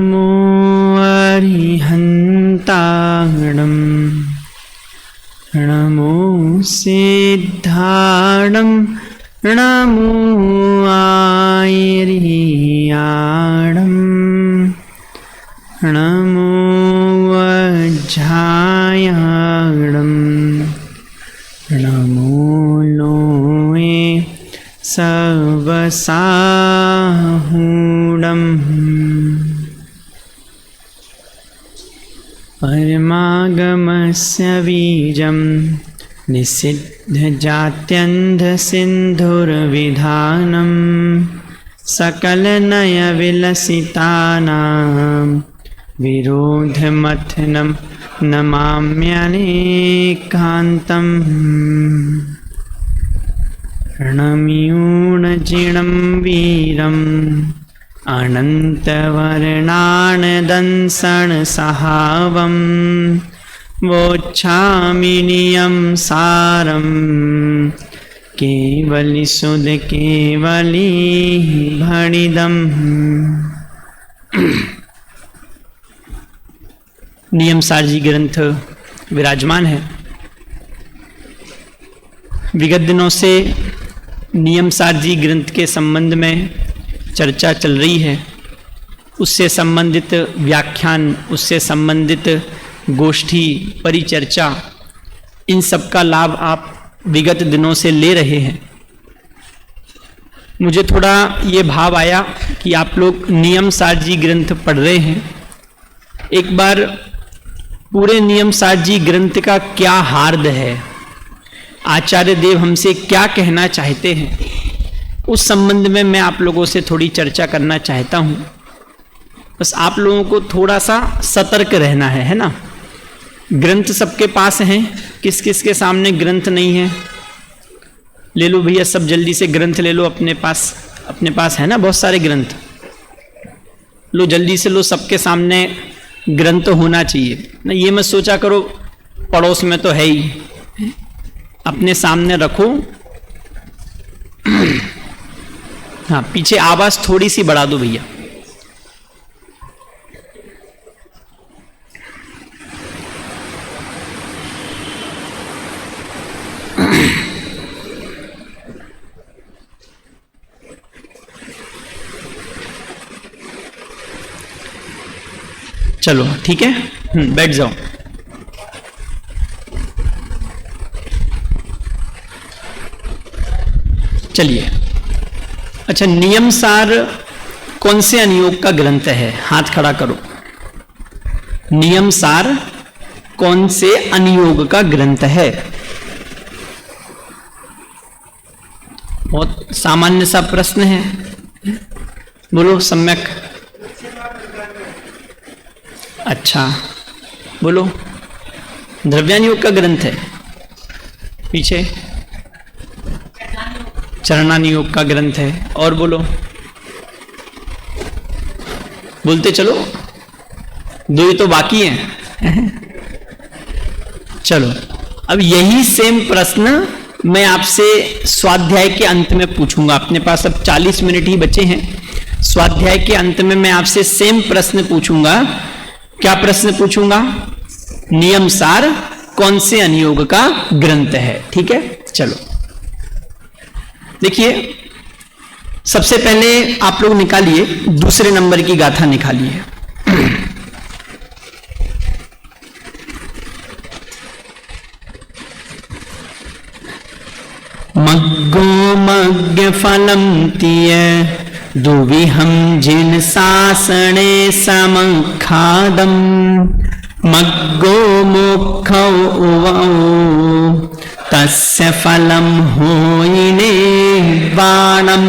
नमो अरिहन्ताणं नमो सिद्धाणं नमो आयर्याणं नमो वज्रायाणं नमो लोये सवसाहूणम् परमागमस्य बीजं निषिद्धजात्यन्धसिन्धुर्विधानं सकलनयविलसितानां विरोधमथनं नमाम्यनेकान्तम् रणम्यूणजिणं वीरम् अनन्तवर्णानदंसणसहावं वोच्छामिनियं सारं केवलिसुधकेवली भणिदम्। नियम सार जी ग्रंथ विराजमान है। विगत दिनों से नियम सार जी ग्रंथ के संबंध में चर्चा चल रही है, उससे संबंधित व्याख्यान, उससे संबंधित गोष्ठी, परिचर्चा, इन सब का लाभ आप विगत दिनों से ले रहे हैं। मुझे थोड़ा ये भाव आया कि आप लोग नियम सार जी ग्रंथ पढ़ रहे हैं, एक बार पूरे नियम सार जी ग्रंथ का क्या हार्द है, आचार्य देव हमसे क्या कहना चाहते हैं, उस संबंध में मैं आप लोगों से थोड़ी चर्चा करना चाहता हूं। बस आप लोगों को थोड़ा सा सतर्क रहना है ना। ग्रंथ सबके पास हैं, किस किस के सामने ग्रंथ नहीं है? ले लो भैया, सब जल्दी से ग्रंथ ले लो अपने पास। अपने पास है ना बहुत सारे ग्रंथ, लो जल्दी से लो, सबके सामने ग्रंथ होना चाहिए ना। ये मत सोचा करो पड़ोस में तो है ही, अपने सामने रखो। हाँ, पीछे आवाज थोड़ी सी बढ़ा दो भैया। चलो ठीक है, बैठ जाओ। चलिए, अच्छा, नियम सार कौन से अनुयोग का ग्रंथ है? हाथ खड़ा करो। नियम सार कौन से अनुयोग का ग्रंथ है? बहुत सामान्य सा प्रश्न है, बोलो सम्यक। अच्छा बोलो, द्रव्यानुयोग का ग्रंथ है। पीछे चरणानुयोग का ग्रंथ है। और बोलो, बोलते चलो, दो ही तो बाकी हैं। चलो, अब यही सेम प्रश्न मैं आपसे स्वाध्याय के अंत में पूछूंगा। अपने पास अब 40 मिनट ही बचे हैं। स्वाध्याय के अंत में मैं आपसे सेम प्रश्न पूछूंगा। क्या प्रश्न पूछूंगा? नियम सार कौन से अनुयोग का ग्रंथ है? ठीक है, चलो देखिए, सबसे पहले आप लोग निकालिए, दूसरे नंबर की गाथा निकालिए। मग्गो मग्ग फलम तीय दुविहम जिन सासणे समखादम मग्गो मुखौ उवौ तस्य फलम होइने बाणम।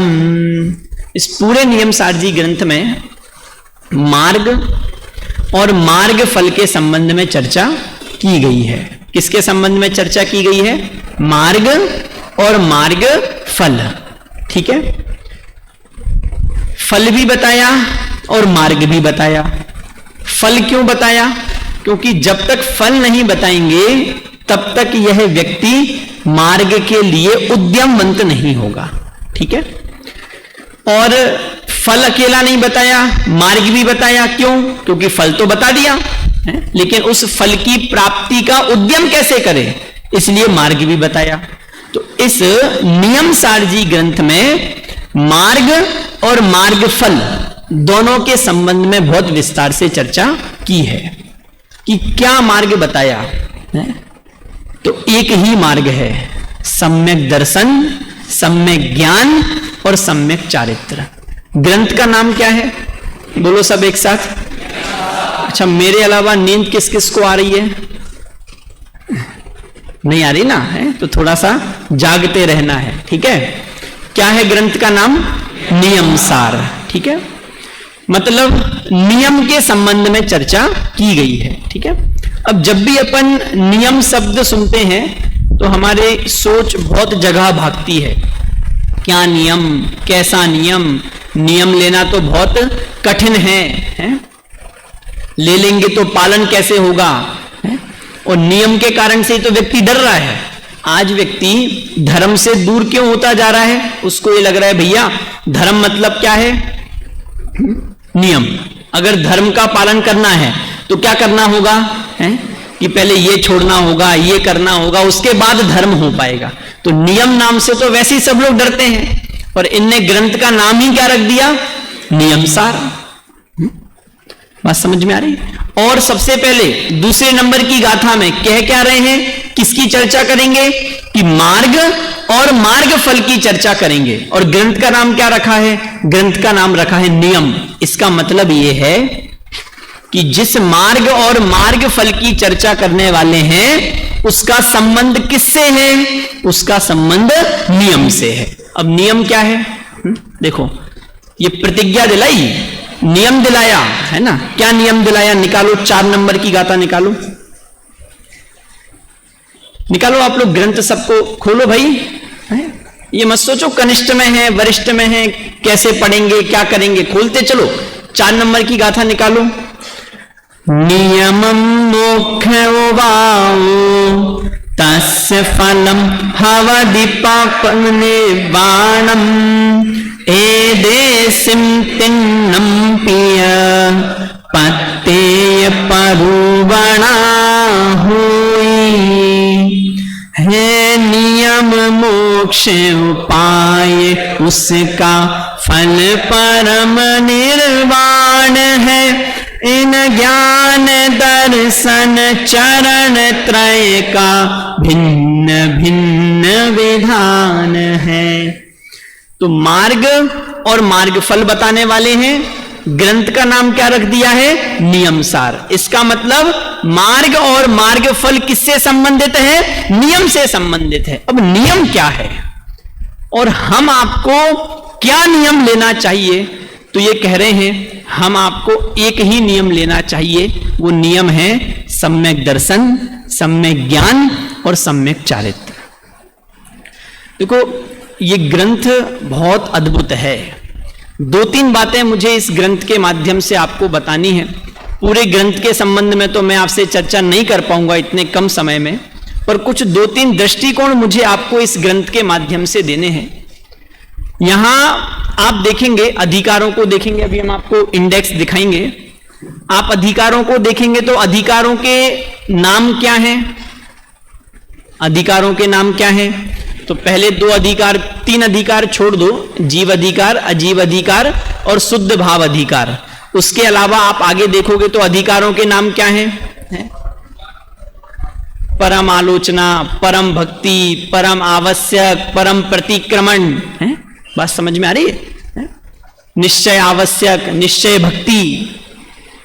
इस पूरे नियम सार जी ग्रंथ में मार्ग और मार्ग फल के संबंध में चर्चा की गई है। किसके संबंध में चर्चा की गई है? मार्ग और मार्ग फल। ठीक है, फल भी बताया और मार्ग भी बताया। फल क्यों बताया? क्योंकि जब तक फल नहीं बताएंगे तब तक यह व्यक्ति मार्ग के लिए उद्यमवंत नहीं होगा। ठीक है, और फल अकेला नहीं बताया, मार्ग भी बताया। क्यों? क्योंकि फल तो बता दिया है, लेकिन उस फल की प्राप्ति का उद्यम कैसे करें, इसलिए मार्ग भी बताया। तो इस नियम सारजी ग्रंथ में मार्ग और मार्ग फल दोनों के संबंध में बहुत विस्तार से चर्चा की है कि क्या मार्ग बताया है। तो एक ही मार्ग है, सम्यक दर्शन, सम्यक ज्ञान और सम्यक चारित्र। ग्रंथ का नाम क्या है? बोलो सब एक साथ। अच्छा, मेरे अलावा नींद किस किस को आ रही है? नहीं आ रही ना, है तो थोड़ा सा जागते रहना है, ठीक है। क्या है ग्रंथ का नाम? नियम सार, ठीक है। मतलब नियम के संबंध में चर्चा की गई है, ठीक है। अब जब भी अपन नियम शब्द सुनते हैं तो हमारे सोच बहुत जगह भागती है। क्या नियम, कैसा नियम, नियम लेना तो बहुत कठिन है? ले लेंगे तो पालन कैसे होगा, है? और नियम के कारण से ही तो व्यक्ति डर रहा है। आज व्यक्ति धर्म से दूर क्यों होता जा रहा है? उसको ये लग रहा है भैया धर्म मतलब क्या है? नियम। अगर धर्म का पालन करना है तो क्या करना होगा, है? कि पहले ये छोड़ना होगा, ये करना होगा, उसके बाद धर्म हो पाएगा। तो नियम नाम से तो वैसे ही सब लोग डरते हैं, पर इनने ग्रंथ का नाम ही क्या रख दिया? नियम सार। बात समझ में आ रही? और सबसे पहले दूसरे नंबर की गाथा में कह क्या रहे हैं? किसकी चर्चा करेंगे? कि मार्ग और मार्ग फल की चर्चा करेंगे। और ग्रंथ का नाम क्या रखा है? ग्रंथ का नाम रखा है नियम। इसका मतलब यह है कि जिस मार्ग और मार्ग फल की चर्चा करने वाले हैं उसका संबंध किससे है? उसका संबंध नियम से है। अब नियम क्या है? देखो, ये प्रतिज्ञा दिलाई, नियम दिलाया, है ना। क्या नियम दिलाया? निकालो, 4 नंबर की गाथा निकालो, निकालो आप लोग। ग्रंथ सबको खोलो भाई, है? ये मत सोचो कनिष्ठ में है, वरिष्ठ में है, कैसे पढ़ेंगे, क्या करेंगे, खोलते चलो। 4 नंबर की गाथा निकालो। नियमं मोक्षोवाओ तस्य फलम हवदीपापनिर्वाणम् एदेसिं तिन्नं पिय पत्तेय परुवणा हुई। है नियम मोक्ष उपाय, उसका फल परम निर्वाण है। इन ज्ञान दर्शन चरण त्रय का भिन्न भिन्न विधान है। तो मार्ग और मार्ग फल बताने वाले हैं। ग्रंथ का नाम क्या रख दिया है? नियम सार। इसका मतलब मार्ग और मार्ग फल किससे संबंधित है? नियम से संबंधित है। अब नियम क्या है और हम आपको क्या नियम लेना चाहिए? तो ये कह रहे हैं हम आपको एक ही नियम लेना चाहिए। वो नियम है सम्यक दर्शन, सम्यक ज्ञान और सम्यक चारित्र। देखो, ये ग्रंथ बहुत अद्भुत है। 2-3 बातें मुझे इस ग्रंथ के माध्यम से आपको बतानी है। पूरे ग्रंथ के संबंध में तो मैं आपसे चर्चा नहीं कर पाऊंगा इतने कम समय में, पर कुछ 2-3 दृष्टिकोण मुझे आपको इस ग्रंथ के माध्यम से देने हैं। यहां आप देखेंगे, अधिकारों को देखेंगे, अभी हम आपको इंडेक्स दिखाएंगे। आप अधिकारों को देखेंगे तो अधिकारों के नाम क्या हैं? अधिकारों के नाम क्या हैं? तो पहले 2 अधिकार, 3 अधिकार छोड़ दो, जीव अधिकार, अजीव अधिकार और शुद्ध भाव अधिकार। उसके अलावा आप आगे देखोगे तो अधिकारों के नाम क्या हैं? परम आलोचना, परम भक्ति, परम आवश्यक, परम प्रतिक्रमण। है बात समझ में आ रही है? निश्चय आवश्यक, निश्चय भक्ति।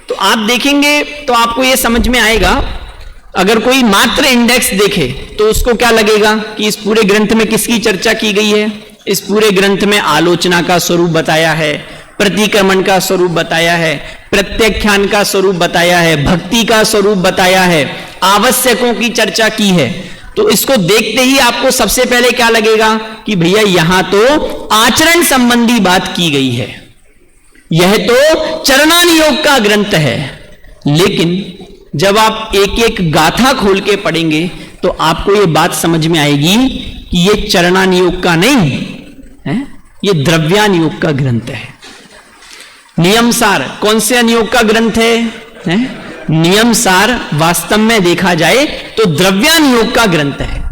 तो आप देखेंगे तो आपको यह समझ में आएगा। अगर कोई मात्र इंडेक्स देखे तो उसको क्या लगेगा कि इस पूरे ग्रंथ में किसकी चर्चा की गई है? इस पूरे ग्रंथ में आलोचना का स्वरूप बताया है, प्रतिक्रमण का स्वरूप बताया है, प्रत्याख्यान का स्वरूप बताया है, भक्ति का स्वरूप बताया है, आवश्यकों की चर्चा की है। तो इसको देखते ही आपको सबसे पहले क्या लगेगा कि भैया यहां तो आचरण संबंधी बात की गई है, यह तो चरणानुयोग का ग्रंथ है। लेकिन जब आप एक एक गाथा खोल के पढ़ेंगे तो आपको यह बात समझ में आएगी कि यह चरणानुयोग का नहीं है, यह द्रव्यानुयोग का ग्रंथ है। नियम सार कौन से अनुयोग का ग्रंथ है? नियम सार वास्तव में देखा जाए तो द्रव्यानुयोग का ग्रंथ है।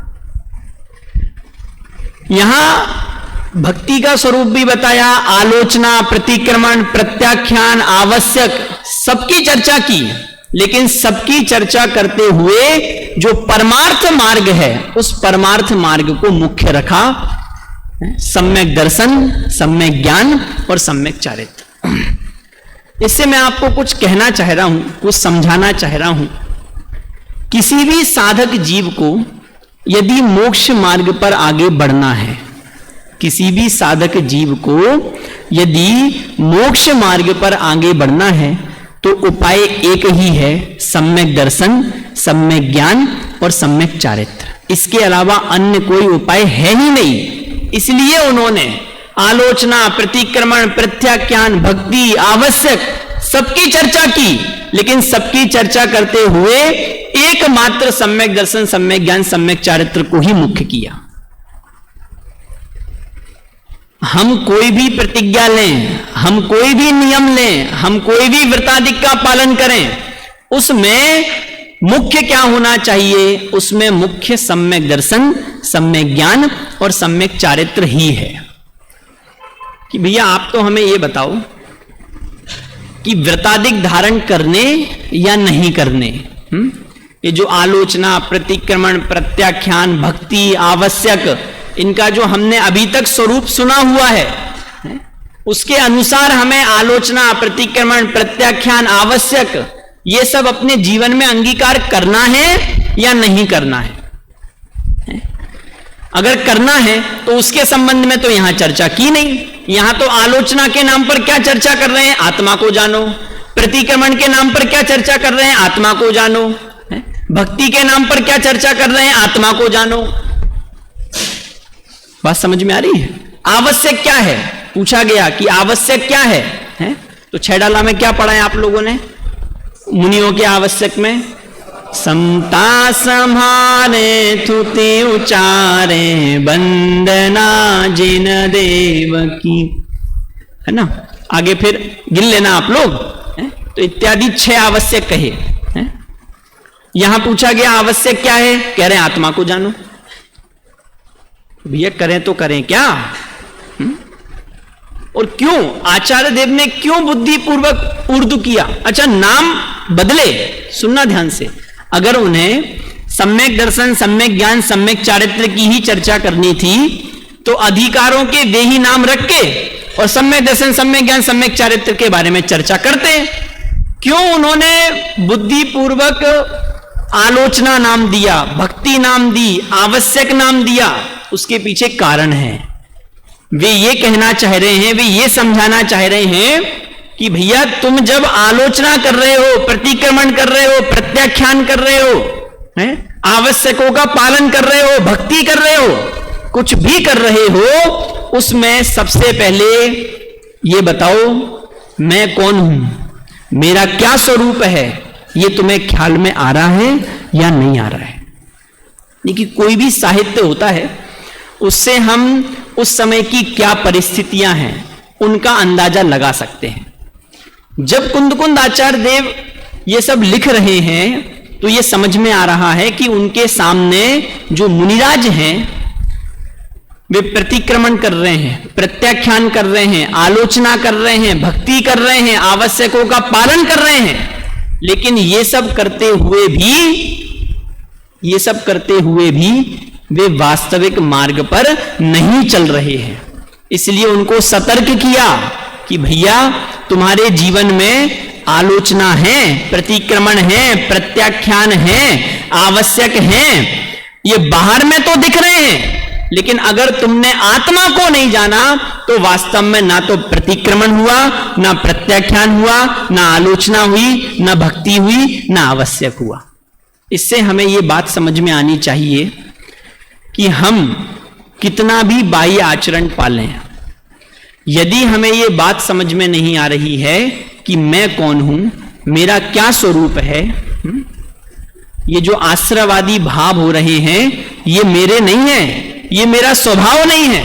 यहां भक्ति का स्वरूप भी बताया, आलोचना, प्रतिक्रमण, प्रत्याख्यान, आवश्यक, सबकी चर्चा की। लेकिन सबकी चर्चा करते हुए जो परमार्थ मार्ग है, उस परमार्थ मार्ग को मुख्य रखा। सम्यक दर्शन, सम्यक ज्ञान और सम्यक चारित्र। इससे मैं आपको कुछ कहना चाह रहा हूं, कुछ समझाना चाह रहा हूं। किसी भी साधक जीव को यदि मोक्ष मार्ग पर आगे बढ़ना है, किसी भी साधक जीव को यदि मोक्ष मार्ग पर आगे बढ़ना है, तो उपाय एक ही है, सम्यक दर्शन, सम्यक ज्ञान और सम्यक चारित्र। इसके अलावा अन्य कोई उपाय है ही नहीं। इसलिए उन्होंने आलोचना, प्रतिक्रमण, प्रत्याख्यान, भक्ति, आवश्यक, सबकी चर्चा की। लेकिन सबकी चर्चा करते हुए एकमात्र सम्यक दर्शन, सम्यक ज्ञान, सम्यक चारित्र को ही मुख्य किया। हम कोई भी प्रतिज्ञा लें, हम कोई भी नियम लें, हम कोई भी व्रतादिक का पालन करें, उसमें मुख्य क्या होना चाहिए? उसमें मुख्य सम्यक दर्शन, सम्यक ज्ञान और सम्यक चारित्र ही है। कि भैया आप तो हमें यह बताओ कि व्रतादिक धारण करने या नहीं करने। ये जो आलोचना, प्रतिक्रमण, प्रत्याख्यान, भक्ति, आवश्यक, इनका जो हमने अभी तक स्वरूप सुना हुआ है, उसके अनुसार हमें आलोचना, प्रतिक्रमण, प्रत्याख्यान, आवश्यक, ये सब अपने जीवन में अंगीकार करना है या नहीं करना है? अगर करना है तो उसके संबंध में तो यहां चर्चा की नहीं। यहां तो आलोचना के नाम पर क्या चर्चा कर रहे हैं? आत्मा को जानो। प्रतिक्रमण के नाम पर क्या चर्चा कर रहे हैं? आत्मा को जानो। भक्ति के नाम पर क्या चर्चा कर रहे हैं? आत्मा को जानो। बात समझ में आ रही है? आवश्यक क्या है? पूछा गया कि आवश्यक क्या है? तो 6 डाला में क्या पढ़ा है आप लोगों ने मुनियों के आवश्यक में? समता संभारे थुति उचारे वंदना जिन देव की, है ना? आगे फिर गिन लेना आप लोग। तो इत्यादि 6 आवश्यक कहे। यहां पूछा गया आवश्यक क्या है? कह रहे हैं आत्मा को जानो। भैया करें तो करें क्या? और क्यों आचार्य देव ने क्यों बुद्धिपूर्वक उर्दू किया? अच्छा, नाम बदले, सुनना ध्यान से। अगर उन्हें सम्यक दर्शन, सम्यक ज्ञान, सम्यक चारित्र की ही चर्चा करनी थी तो अधिकारों के वे ही नाम रख के और सम्यक दर्शन, सम्यक ज्ञान, सम्यक चारित्र के बारे में चर्चा करते। क्यों उन्होंने बुद्धिपूर्वक आलोचना नाम दिया, भक्ति नाम दी, आवश्यक नाम दिया? उसके पीछे कारण है। वे ये कहना चाह रहे हैं, वे ये समझाना चाह रहे हैं कि भैया तुम जब आलोचना कर रहे हो, प्रतिक्रमण कर रहे हो, प्रत्याख्यान कर रहे हो, आवश्यकों का पालन कर रहे हो, भक्ति कर रहे हो, कुछ भी कर रहे हो, उसमें सबसे पहले ये बताओ मैं कौन हूं, मेरा क्या स्वरूप है, ये तुम्हें ख्याल में आ रहा है या नहीं आ रहा है? देखिए, कोई भी साहित्य होता है उससे हम उस समय की क्या परिस्थितियां हैं उनका अंदाजा लगा सकते हैं। जब कुंदकुंद आचार्य देव ये सब लिख रहे हैं तो ये समझ में आ रहा है कि उनके सामने जो मुनिराज हैं वे प्रतिक्रमण कर रहे हैं, प्रत्याख्यान कर रहे हैं, आलोचना कर रहे हैं, भक्ति कर रहे हैं, आवश्यकों का पालन कर रहे हैं। लेकिन ये सब करते हुए भी वे वास्तविक मार्ग पर नहीं चल रहे हैं। इसलिए उनको सतर्क किया कि भैया तुम्हारे जीवन में आलोचना है, प्रतिक्रमण है, प्रत्याख्यान है, आवश्यक है, ये बाहर में तो दिख रहे हैं, लेकिन अगर तुमने आत्मा को नहीं जाना तो वास्तव में ना तो प्रतिक्रमण हुआ, ना प्रत्याख्यान हुआ, ना आलोचना हुई, ना भक्ति हुई, ना आवश्यक हुआ। इससे हमें ये बात समझ में आनी चाहिए कि हम कितना भी बाह्य आचरण पालें, यदि हमें ये बात समझ में नहीं आ रही है कि मैं कौन हूं, मेरा क्या स्वरूप है, ये जो आश्रयवादी भाव हो रहे हैं ये मेरे नहीं है, ये मेरा स्वभाव नहीं है,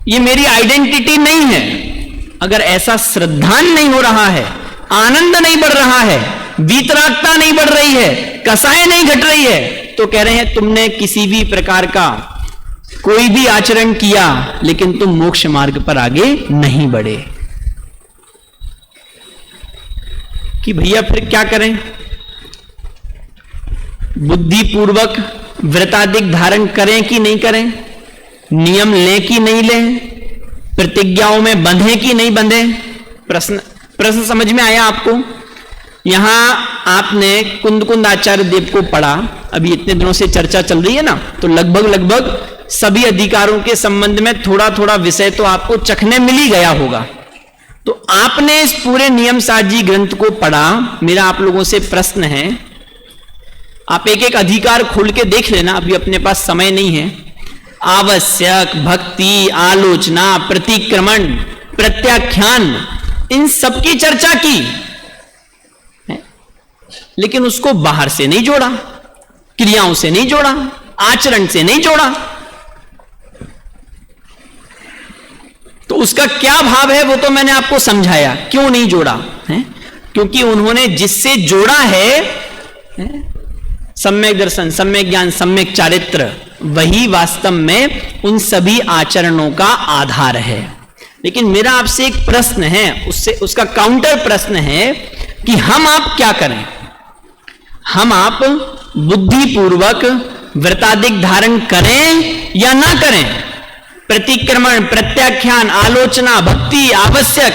ये मेरी आइडेंटिटी नहीं है, अगर ऐसा श्रद्धान नहीं हो रहा है, आनंद नहीं बढ़ रहा है, वीतरागता नहीं बढ़ रही है, कसाय नहीं घट रही है, तो कह रहे हैं तुमने किसी भी प्रकार का कोई भी आचरण किया लेकिन तुम मोक्ष मार्ग पर आगे नहीं बढ़े। कि भैया फिर क्या करें? बुद्धिपूर्वक व्रताधिक धारण करें कि नहीं करें, नियम लें कि नहीं लें, प्रतिज्ञाओं में बंधे कि नहीं बंधे? प्रश्न समझ में आया आपको? यहां आपने कुंद आचार्य देव को पढ़ा, अभी इतने दिनों से चर्चा चल रही है ना, तो लगभग सभी अधिकारों के संबंध में थोड़ा थोड़ा विषय तो आपको चखने मिल ही गया होगा। तो आपने इस पूरे नियम सारजी ग्रंथ को पढ़ा। मेरा आप लोगों से प्रश्न है, आप एक एक अधिकार खोल के देख लेना, अभी अपने पास समय नहीं है। आवश्यक, भक्ति, आलोचना, प्रतिक्रमण, प्रत्याख्यान, इन सब की चर्चा की है, लेकिन उसको बाहर से नहीं जोड़ा, क्रियाओं से नहीं जोड़ा, आचरण से नहीं जोड़ा। तो उसका क्या भाव है वो तो मैंने आपको समझाया, क्यों नहीं जोड़ा है? क्योंकि उन्होंने जिससे जोड़ा है सम्यक दर्शन, सम्यक ज्ञान, सम्यक चारित्र, वही वास्तव में उन सभी आचरणों का आधार है। लेकिन मेरा आपसे एक प्रश्न है, उसका काउंटर प्रश्न है कि हम आप क्या करें? हम आप बुद्धिपूर्वक व्रताधिक धारण करें या ना करें? प्रतिक्रमण, प्रत्याख्यान, आलोचना, भक्ति, आवश्यक,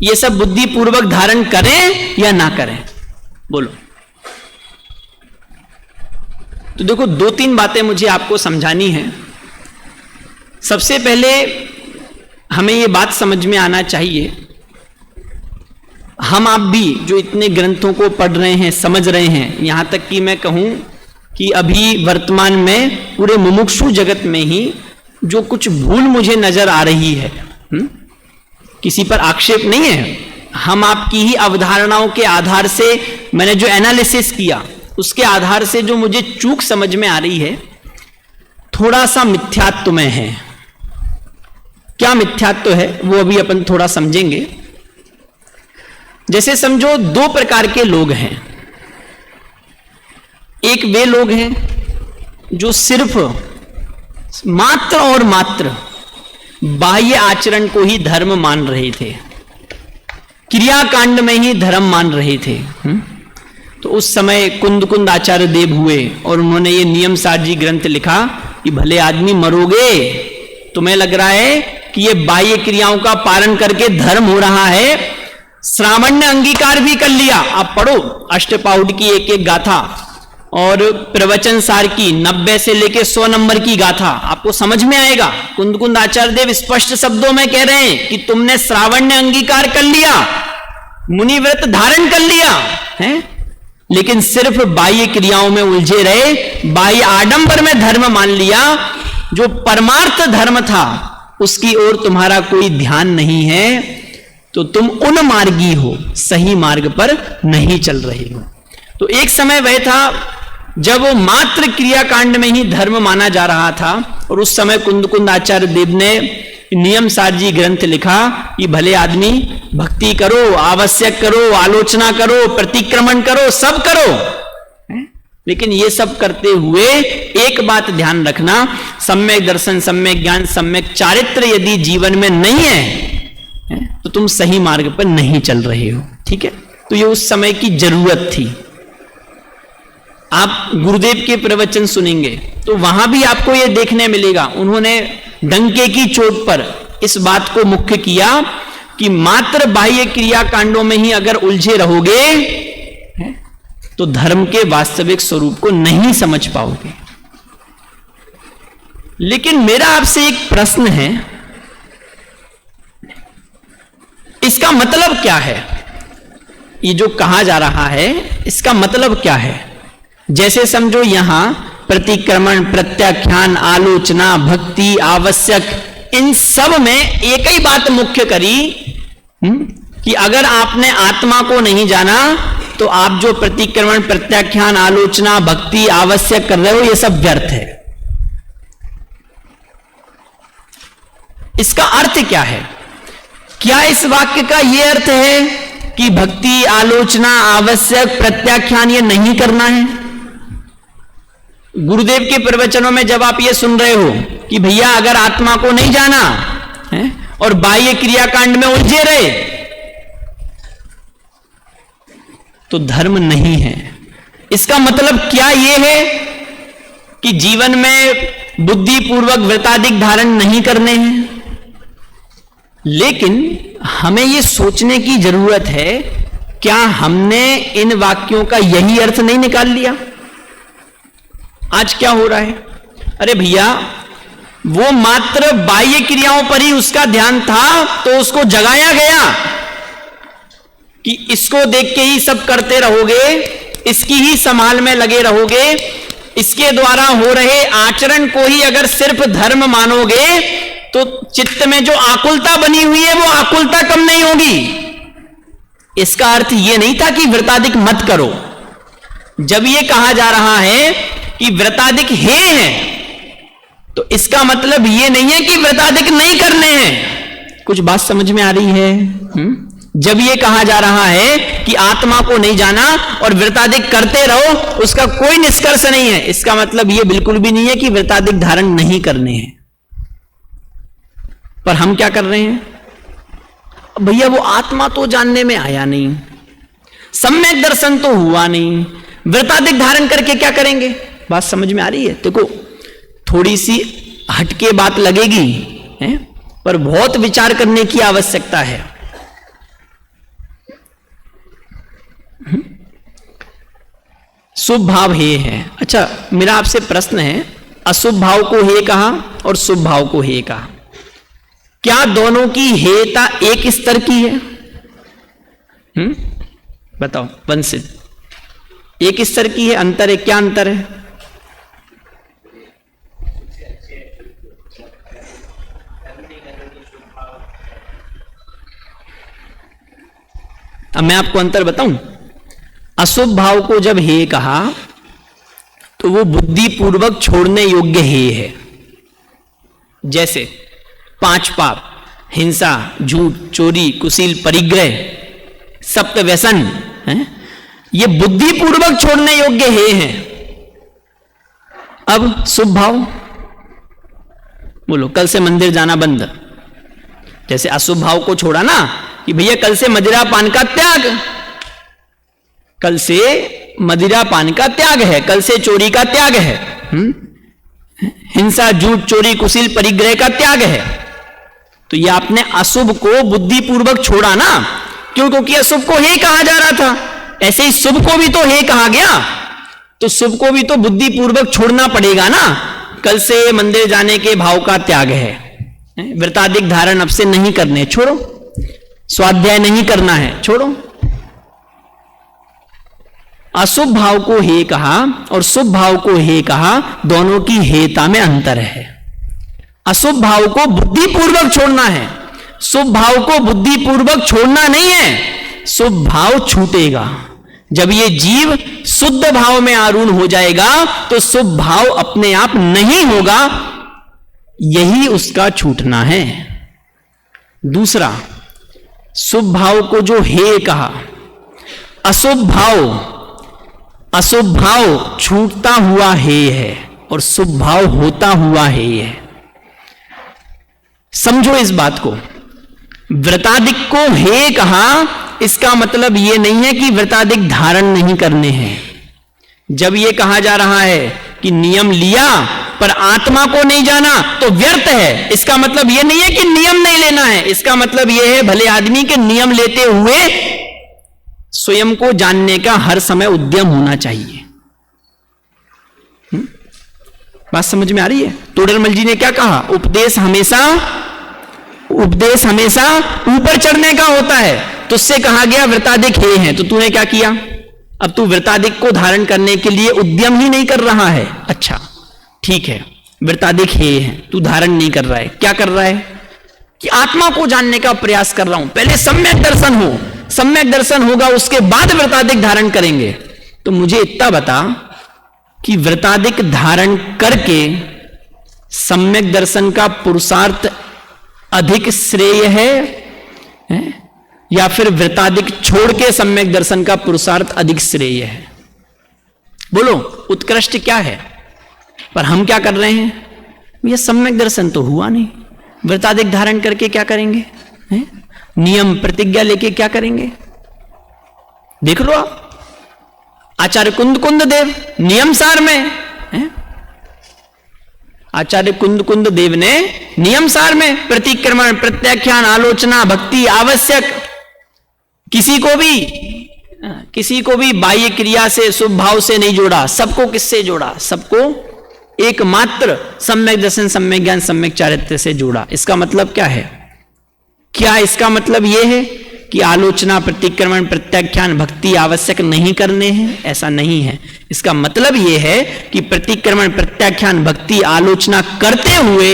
ये सब बुद्धिपूर्वक धारण करें या ना करें? बोलो। तो देखो, दो तीन बातें मुझे आपको समझानी है। सबसे पहले हमें यह बात समझ में आना चाहिए, हम आप भी जो इतने ग्रंथों को पढ़ रहे हैं, समझ रहे हैं, यहां तक कि मैं कहूं कि अभी वर्तमान में पूरे मुमुक्षु जगत में ही जो कुछ भूल मुझे नजर आ रही है, किसी पर आक्षेप नहीं है, हम आपकी ही अवधारणाओं के आधार से मैंने जो एनालिसिस किया उसके आधार से जो मुझे चूक समझ में आ रही है, थोड़ा सा मिथ्यात्व में है। क्या मिथ्यात्व है वो अभी अपन थोड़ा समझेंगे। जैसे समझो दो प्रकार के लोग हैं। एक वे लोग हैं जो सिर्फ मात्र और मात्र बाह्य आचरण को ही धर्म मान रहे थे, क्रियाकांड में ही धर्म मान रहे थे। तो उस समय कुंद आचार्य देव हुए और उन्होंने ये नियम सारजी ग्रंथ लिखा कि भले आदमी मरोगे, तुम्हें लग रहा है कि ये बाह्य क्रियाओं का पालन करके धर्म हो रहा है, श्रावण ने अंगीकार भी कर लिया। आप पढ़ो अष्टपाउड की एक एक गाथा और प्रवचन सार की 90 से लेके 100 नंबर की गाथा, आपको समझ में आएगा। कुंद आचार्य देव स्पष्ट शब्दों में कह रहे हैं कि तुमने श्रावण ने अंगीकार कर लिया, मुनिव्रत धारण कर लिया है, लेकिन सिर्फ बाह्य क्रियाओं में उलझे रहे, बाह्य आडंबर में धर्म मान लिया। जो परमार्थ धर्म था उसकी ओर तुम्हारा कोई ध्यान नहीं है, तो तुम उन मार्गी हो, सही मार्ग पर नहीं चल रहे हो। तो एक समय वह था जब वो मात्र क्रियाकांड में ही धर्म माना जा रहा था, और उस समय कुंद आचार्य देव ने नियम सारजी ग्रंथ लिखा कि भले आदमी भक्ति करो, आवश्यक करो, आलोचना करो, प्रतिक्रमण करो, सब करो, लेकिन ये सब करते हुए एक बात ध्यान रखना, सम्यक दर्शन, सम्यक ज्ञान, सम्यक चारित्र यदि जीवन में नहीं है तो तुम सही मार्ग पर नहीं चल रहे हो। ठीक है, तो ये उस समय की जरूरत थी। आप गुरुदेव के प्रवचन सुनेंगे तो वहां भी आपको यह देखने मिलेगा, उन्होंने डंके की चोट पर इस बात को मुख्य किया कि मात्र बाह्य क्रियाकांडों में ही अगर उलझे रहोगे तो धर्म के वास्तविक स्वरूप को नहीं समझ पाओगे। लेकिन मेरा आपसे एक प्रश्न है, इसका मतलब क्या है? ये जो कहा जा रहा है इसका मतलब क्या है? जैसे समझो यहां प्रतिक्रमण, प्रत्याख्यान, आलोचना, भक्ति, आवश्यक, इन सब में एक ही बात मुख्य करी कि अगर आपने आत्मा को नहीं जाना तो आप जो प्रतिक्रमण, प्रत्याख्यान, आलोचना, भक्ति, आवश्यक कर रहे हो, ये सब व्यर्थ है। इसका अर्थ क्या है क्या इस वाक्य का यह अर्थ है कि भक्ति, आलोचना, आवश्यक, प्रत्याख्यान ये नहीं करना है? गुरुदेव के प्रवचनों में जब आप ये सुन रहे हो कि भैया अगर आत्मा को नहीं जाना है और बाह्य क्रियाकांड में उलझे रहे तो धर्म नहीं है, इसका मतलब क्या यह है कि जीवन में बुद्धिपूर्वक व्रताधिक धारण नहीं करने हैं? लेकिन हमें यह सोचने की जरूरत है, क्या हमने इन वाक्यों का यही अर्थ नहीं निकाल लिया? आज क्या हो रहा है, अरे भैया वो मात्र बाह्य क्रियाओं पर ही उसका ध्यान था तो उसको जगाया गया कि इसको देख के ही सब करते रहोगे, इसकी ही संभाल में लगे रहोगे, इसके द्वारा हो रहे आचरण को ही अगर सिर्फ धर्म मानोगे तो चित्त में जो आकुलता बनी हुई है वो आकुलता कम नहीं होगी। इसका अर्थ यह नहीं था कि व्रताधिक मत करो। जब यह कहा जा रहा है कि व्रताधिक हैं तो इसका मतलब यह नहीं है कि व्रताधिक नहीं करने हैं। कुछ बात समझ में आ रही है? जब यह कहा जा रहा है कि आत्मा को नहीं जाना और व्रताधिक करते रहो, उसका कोई निष्कर्ष नहीं है, इसका मतलब यह बिल्कुल भी नहीं है कि व्रताधिक धारण नहीं करने हैं। पर हम क्या कर रहे हैं, भैया वो आत्मा तो जानने में आया नहीं, सम्यक दर्शन तो हुआ नहीं, व्रताधिक धारण करके क्या करेंगे? बात समझ में आ रही है? देखो थोड़ी सी हटके बात लगेगी है? पर बहुत विचार करने की आवश्यकता है। शुभ भाव हे है। अच्छा, मेरा आपसे प्रश्न है, अशुभ भाव को हे कहा और शुभ भाव को हे कहा, क्या दोनों की हेता एक स्तर की है? बताओ वंशित, एक स्तर की है, अंतर है? क्या अंतर है? अब मैं आपको अंतर बताऊं। अशुभ भाव को जब हे कहा तो वो बुद्धिपूर्वक छोड़ने योग्य हे है। जैसे 5 पाप, हिंसा, झूठ, चोरी, कुशील, परिग्रह, सप्त व्यसन है, ये बुद्धिपूर्वक छोड़ने योग्य हे हैं। अब शुभ भाव बोलो, कल से मंदिर जाना बंद। जैसे अशुभ भाव को छोड़ा ना कि भैया कल से मदिरा पान का त्याग, कल से मदिरा पान का त्याग है, कल से चोरी का त्याग है, हिंसा, झूठ, चोरी, कुशील, परिग्रह का त्याग है। तो ये आपने अशुभ को बुद्धिपूर्वक छोड़ा ना, क्यों? क्योंकि अशुभ को हे कहा जा रहा था, ऐसे ही शुभ को भी तो हे कहा गया, तो शुभ को भी तो बुद्धिपूर्वक छोड़ना पड़ेगा ना। कल से मंदिर जाने के भाव का त्याग है, व्रताधिक धारण अब से नहीं करने, छोड़ो, स्वाध्याय नहीं करना है, छोड़ो। अशुभ भाव को हे कहा और शुभ भाव को हे कहा, दोनों की हेता में अंतर है। अशुभ भाव को बुद्धिपूर्वक छोड़ना है, शुभ भाव को बुद्धिपूर्वक छोड़ना नहीं है। शुभ भाव छूटेगा जब ये जीव शुद्ध भाव में आरूढ़ हो जाएगा, तो शुभ भाव अपने आप नहीं होगा, यही उसका छूटना है। दूसरा, शुभ भाव को जो हे कहा, अशुभ भाव छूटता हुआ हे है और शुभ भाव होता हुआ हे है। समझो इस बात को। व्रताधिक को हे कहा, इसका मतलब यह नहीं है कि व्रताधिक धारण नहीं करने हैं। जब यह कहा जा रहा है कि नियम लिया पर आत्मा को नहीं जाना तो व्यर्थ है, इसका मतलब यह नहीं है कि नियम नहीं लेना है। इसका मतलब यह है भले आदमी के नियम लेते हुए स्वयं को जानने का हर समय उद्यम होना चाहिए। बात समझ में आ रही है? तोडरमल जी ने क्या कहा? उपदेश हमेशा ऊपर चढ़ने का होता है। तुझसे कहा गया व्रताधिक हे है, तो तूने क्या किया? अब तू व्रताधिक को धारण करने के लिए उद्यम ही नहीं कर रहा है। अच्छा ठीक है, व्रताधिक हे है, तू धारण नहीं कर रहा है, क्या कर रहा है? कि आत्मा को जानने का प्रयास कर रहा हूं। पहले सम्यक दर्शन हो, सम्यक दर्शन होगा उसके बाद व्रताधिक धारण करेंगे। तो मुझे इतना बता कि व्रताधिक धारण करके सम्यक दर्शन का पुरुषार्थ अधिक श्रेय है है या फिर व्रतादिक छोड़ के सम्यक दर्शन का पुरुषार्थ अधिक श्रेय है? बोलो उत्कृष्ट क्या है? पर हम क्या कर रहे हैं? ये सम्यक दर्शन तो हुआ नहीं, व्रतादिक धारण करके क्या करेंगे? है? नियम प्रतिज्ञा लेके क्या करेंगे? देख लो आप, आचार्य कुंद देव नियम सार में है? आचार्य कुंद देव ने नियम सार में प्रतिक्रमण, प्रत्याख्यान, आलोचना, भक्ति आवश्यक, किसी को भी बाह्य क्रिया से शुभ भाव से नहीं जोड़ा। सबको किससे जोड़ा? सबको एकमात्र सम्यक दर्शन, सम्यक ज्ञान, सम्यक चारित्र्य से जोड़ा। इसका मतलब क्या है? क्या इसका मतलब यह है कि आलोचना, प्रतिक्रमण, प्रत्याख्यान, भक्ति आवश्यक नहीं करने हैं? ऐसा नहीं है। इसका मतलब यह है कि प्रतिक्रमण, प्रत्याख्यान, भक्ति, आलोचना करते हुए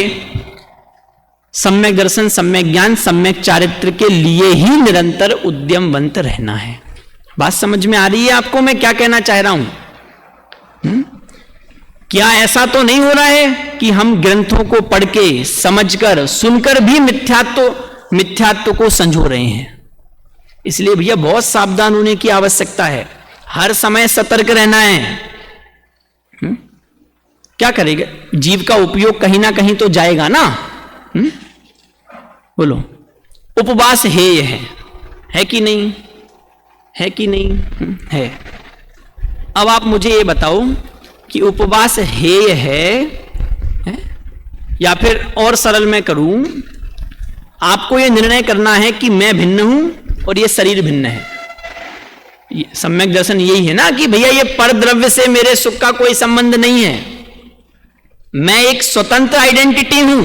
सम्यक दर्शन, सम्यक ज्ञान, सम्यक चारित्र के लिए ही निरंतर उद्यमवंत रहना है। बात समझ में आ रही है आपको मैं क्या कहना चाह रहा हूं? क्या ऐसा तो नहीं हो रहा है कि हम ग्रंथों को पढ़ के, समझकर, सुनकर भी मिथ्यात्व को संजो रहे हैं? इसलिए भैया बहुत सावधान होने की आवश्यकता है, हर समय सतर्क रहना है। क्या करेगा? जीव का उपयोग कहीं ना कहीं तो जाएगा ना। बोलो उपवास हेय है कि नहीं? है कि नहीं? है। अब आप मुझे ये बताओ कि उपवास हेय है या फिर और सरल में करूं, आपको यह निर्णय करना है कि मैं भिन्न हूं और यह शरीर भिन्न है। सम्यक दर्शन यही है ना कि भैया ये पर द्रव्य से मेरे सुख का कोई संबंध नहीं है, मैं एक स्वतंत्र आइडेंटिटी हूं।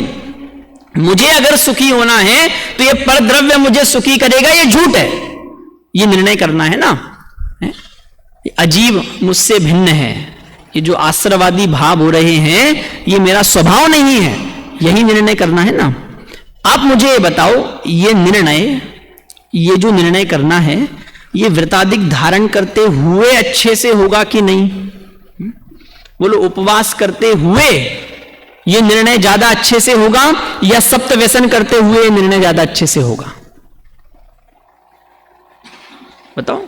मुझे अगर सुखी होना है तो ये पर द्रव्य मुझे सुखी करेगा, ये झूठ है। ये निर्णय करना है ना। अजीब मुझसे भिन्न है, ये जो आश्रवादी भाव हो रहे हैं ये मेरा स्वभाव नहीं है, यही निर्णय करना है ना। आप मुझे ये बताओ, ये जो निर्णय करना है ये व्रतादिक धारण करते हुए अच्छे से होगा कि नहीं? बोलो उपवास करते हुए ये निर्णय ज्यादा अच्छे से होगा या सप्त व्यसन करते हुए ये निर्णय ज्यादा अच्छे से होगा? बताओ।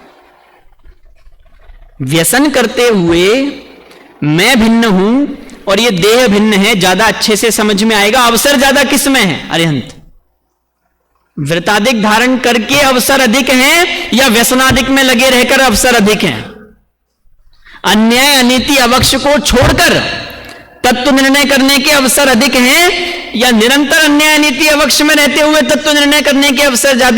व्यसन करते हुए मैं भिन्न हूं और ये देह भिन्न है, ज्यादा अच्छे से समझ में आएगा। अवसर ज्यादा किस में है? अरिहंत, व्रतादिक धारण करके अवसर अधिक हैं या व्यसनादिक में लगे रहकर अवसर अधिक हैं? अन्याय अनीति अवक्ष को छोड़कर तत्व निर्णय करने के अवसर अधिक हैं या निरंतर अन्याय अनीति अवक्ष में रहते हुए तत्व निर्णय करने के अवसर ज्यादा